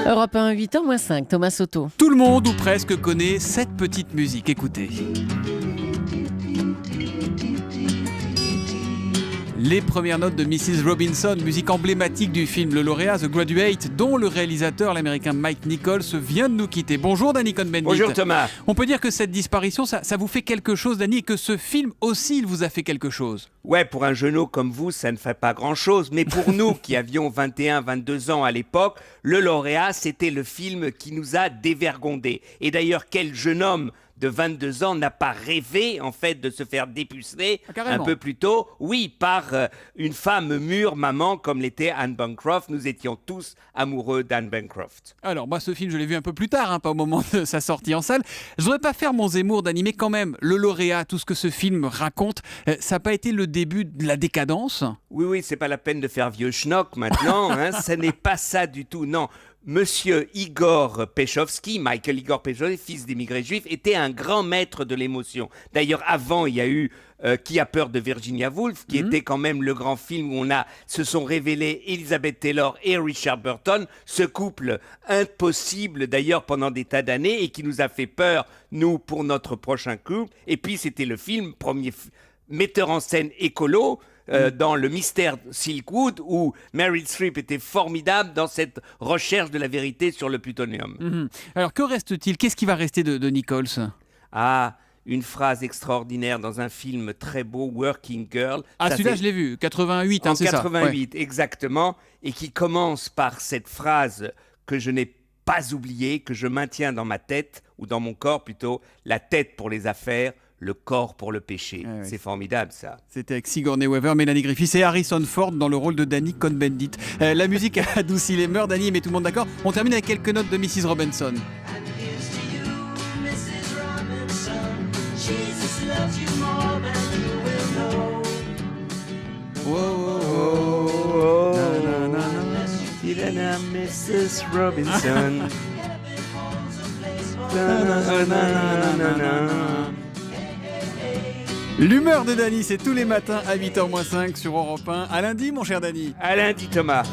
Europe 1, 8h-5, Thomas Soto. Tout le monde ou presque connaît cette petite musique, écoutez. Les premières notes de Mrs. Robinson, musique emblématique du film Le Lauréat, The Graduate, dont le réalisateur, l'américain Mike Nichols, vient de nous quitter. Bonjour Danny Cohn-Bendit. Bonjour Thomas. On peut dire que cette disparition, ça vous fait quelque chose, Danny, et que ce film aussi, il vous a fait quelque chose. Ouais, pour un genou comme vous, ça ne fait pas grand-chose. Mais pour nous, qui avions 21, 22 ans à l'époque, Le Lauréat, c'était le film qui nous a dévergondés. Et d'ailleurs, quel jeune homme de 22 ans n'a pas rêvé, en fait, de se faire dépuceler un peu plus tôt, oui, par une femme mûre, maman, comme l'était Anne Bancroft. Nous étions tous amoureux d'Anne Bancroft. Alors, moi, ce film, je l'ai vu un peu plus tard, pas au moment de sa sortie en salle. Je voudrais pas faire mon Zemmour d'animer quand même. Le Lauréat, tout ce que ce film raconte, ça n'a pas été le début de la décadence ? Oui, c'est pas la peine de faire vieux schnock maintenant, ce n'est pas ça du tout, non. Monsieur Igor Peshovsky, Michael Igor Peshovsky, fils d'immigrés juifs, était un grand maître de l'émotion. D'ailleurs, avant, il y a eu Qui a peur de Virginia Woolf, qui était quand même le grand film où se sont révélés Elizabeth Taylor et Richard Burton, ce couple impossible d'ailleurs pendant des tas d'années et qui nous a fait peur, nous, pour notre prochain couple. Et puis, c'était le film, premier metteur en scène écolo, dans Le Mystère Silkwood, où Meryl Streep était formidable dans cette recherche de la vérité sur le plutonium. Alors, que reste-t-il ? Qu'est-ce qui va rester de Nichols ? Ah, une phrase extraordinaire dans un film très beau, Working Girl. Ah, celui-là, je l'ai vu, 88, en c'est ça. 88, exactement, et qui commence par cette phrase que je n'ai pas oubliée, que je maintiens dans ma tête, ou dans mon corps plutôt, la tête pour les affaires, le corps pour le péché. Ah oui. C'est formidable, ça. C'était avec Sigourney Weaver, Mélanie Griffiths et Harrison Ford dans le rôle de Danny Cohn-Bendit. La musique a adouci les mœurs, Danny, mais tout le monde d'accord. On termine avec quelques notes de Mrs. Robinson. Mrs. Robinson. L'humeur de Danny, c'est tous les matins à 8h-5 sur Europe 1. À lundi, mon cher Danny. À lundi, Thomas.